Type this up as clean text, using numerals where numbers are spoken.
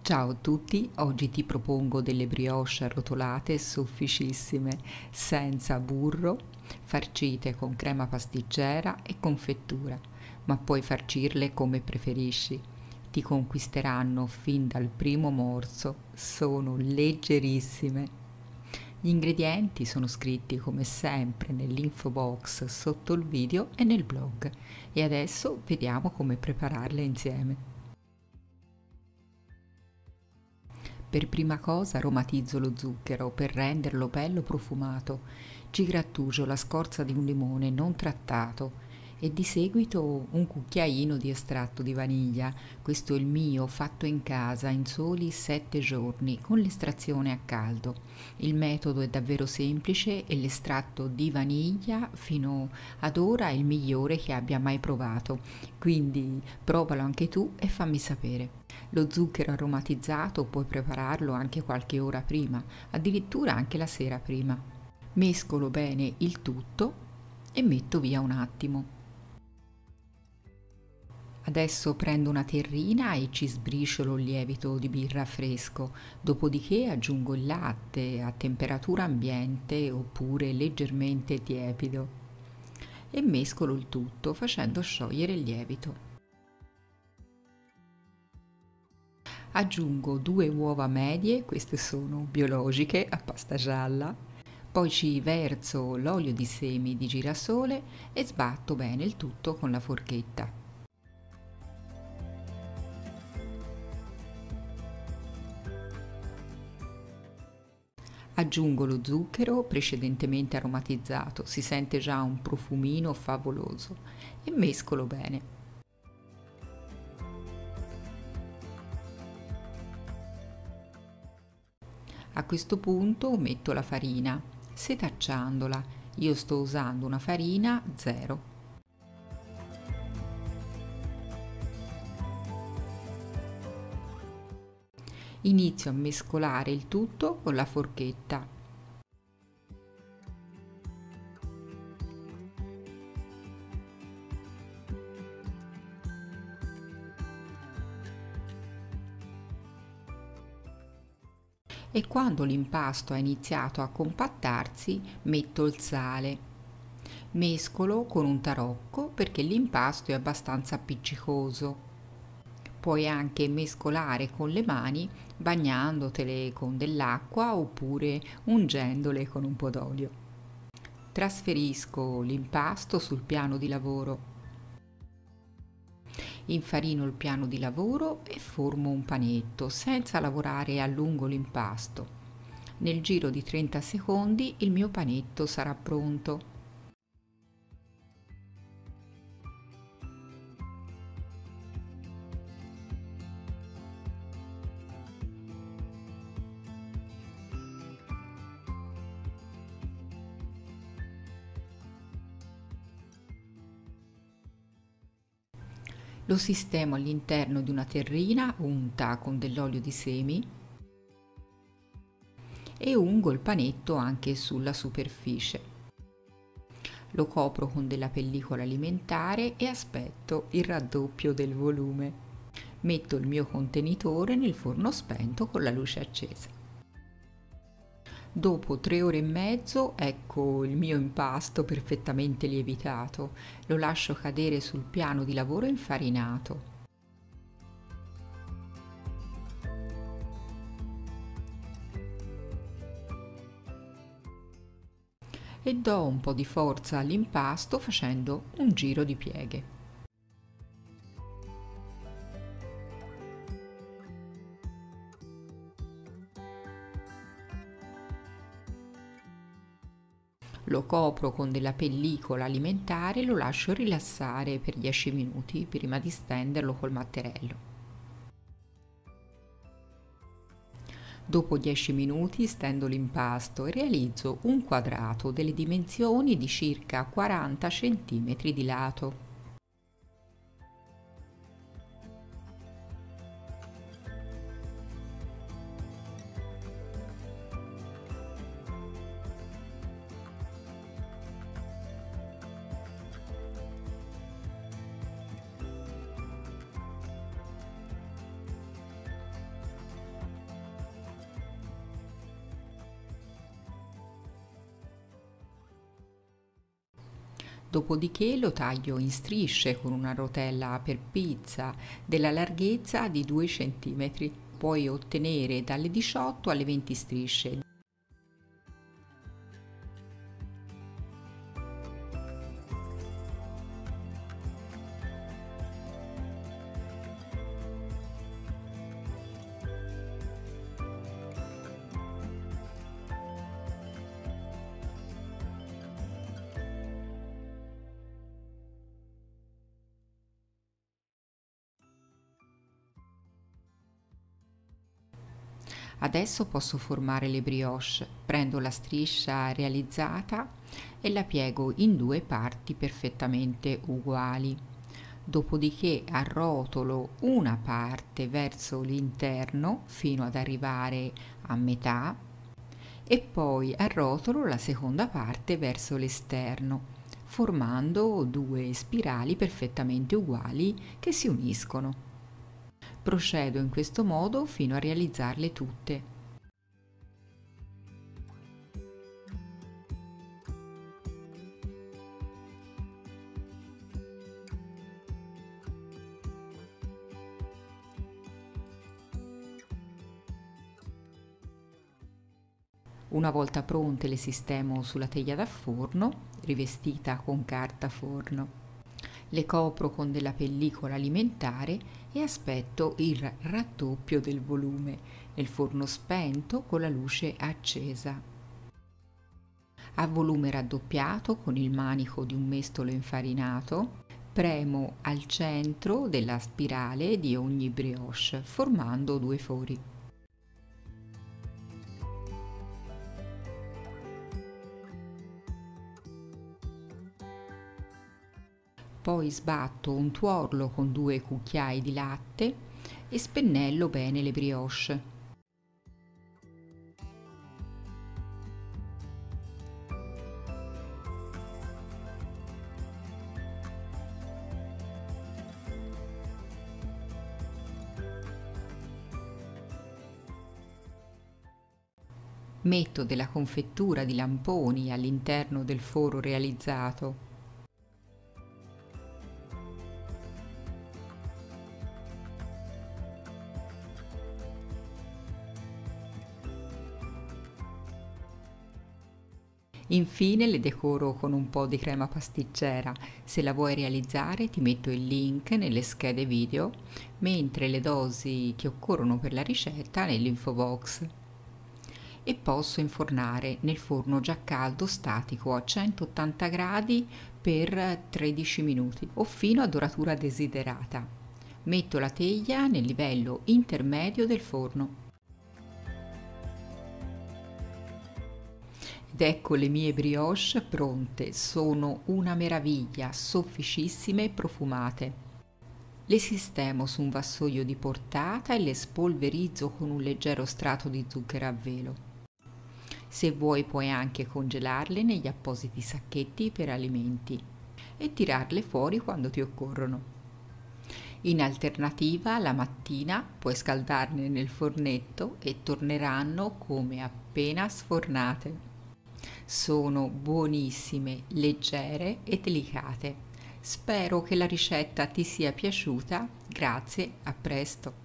Ciao a tutti, oggi ti propongo delle brioche arrotolate sofficissime, senza burro, farcite con crema pastiggera e confettura, ma puoi farcirle come preferisci. Ti conquisteranno fin dal primo morso, sono leggerissime. Gli ingredienti sono scritti come sempre nell'info box sotto il video e nel blog e adesso vediamo come prepararle insieme. Per prima cosa aromatizzo lo zucchero per renderlo bello profumato. Ci grattugio la scorza di un limone non trattato e di seguito un cucchiaino di estratto di vaniglia. Questo è il mio, fatto in casa in soli 7 giorni con l'estrazione a caldo. Il metodo è davvero semplice e l'estratto di vaniglia fino ad ora è il migliore che abbia mai provato. Quindi provalo anche tu e fammi sapere. Lo zucchero aromatizzato puoi prepararlo anche qualche ora prima, addirittura anche la sera prima. Mescolo bene il tutto e metto via un attimo. Adesso prendo una terrina e ci sbriciolo il lievito di birra fresco, dopodiché aggiungo il latte a temperatura ambiente oppure leggermente tiepido e mescolo il tutto facendo sciogliere il lievito. Aggiungo 2 uova medie, queste sono biologiche, a pasta gialla, poi ci verso l'olio di semi di girasole e sbatto bene il tutto con la forchetta. Aggiungo lo zucchero precedentemente aromatizzato, si sente già un profumino favoloso e mescolo bene. A questo punto metto la farina, setacciandola. Io sto usando una farina zero. Inizio a mescolare il tutto con la forchetta. E quando l'impasto ha iniziato a compattarsi metto il sale. Mescolo con un tarocco perché l'impasto è abbastanza appiccicoso. Puoi anche mescolare con le mani bagnandotele con dell'acqua oppure ungendole con un po' d'olio. Trasferisco l'impasto sul piano di lavoro. Infarino il piano di lavoro e formo un panetto senza lavorare a lungo l'impasto. Nel giro di 30 secondi il mio panetto sarà pronto. Lo sistemo all'interno di una terrina unta con dell'olio di semi e ungo il panetto anche sulla superficie. Lo copro con della pellicola alimentare e aspetto il raddoppio del volume. Metto il mio contenitore nel forno spento con la luce accesa. Dopo 3 ore e mezzo ecco il mio impasto perfettamente lievitato. Lo lascio cadere sul piano di lavoro infarinato. E do un po' di forza all'impasto facendo un giro di pieghe. Lo copro con della pellicola alimentare e lo lascio rilassare per 10 minuti prima di stenderlo col matterello. Dopo 10 minuti stendo l'impasto e realizzo un quadrato delle dimensioni di circa 40 cm di lato. Dopodiché lo taglio in strisce con una rotella per pizza della larghezza di 2 cm. Puoi ottenere dalle 18 alle 20 strisce. Adesso posso formare le brioche. Prendo la striscia realizzata e la piego in 2 parti perfettamente uguali. Dopodiché arrotolo una parte verso l'interno fino ad arrivare a metà e poi arrotolo la seconda parte verso l'esterno, formando 2 spirali perfettamente uguali che si uniscono. Procedo in questo modo fino a realizzarle tutte. Una volta pronte le sistemo sulla teglia da forno, rivestita con carta forno. Le copro con della pellicola alimentare e aspetto il raddoppio del volume nel forno spento con la luce accesa. A volume raddoppiato con il manico di un mestolo infarinato, premo al centro della spirale di ogni brioche formando 2 fori. Poi sbatto un tuorlo con 2 cucchiai di latte e spennello bene le brioche. Metto della confettura di lamponi all'interno del foro realizzato. Infine le decoro con un po' di crema pasticcera. Se la vuoi realizzare ti metto il link nelle schede video, mentre le dosi che occorrono per la ricetta nell'info box. E posso infornare nel forno già caldo statico a 180 gradi per 13 minuti o fino a doratura desiderata. Metto la teglia nel livello intermedio del forno. Ed ecco le mie brioche pronte, sono una meraviglia, sofficissime e profumate. Le sistemo su un vassoio di portata e le spolverizzo con un leggero strato di zucchero a velo. Se vuoi puoi anche congelarle negli appositi sacchetti per alimenti e tirarle fuori quando ti occorrono. In alternativa, la mattina puoi scaldarne nel fornetto e torneranno come appena sfornate. Sono buonissime, leggere e delicate. Spero che la ricetta ti sia piaciuta. Grazie, a presto.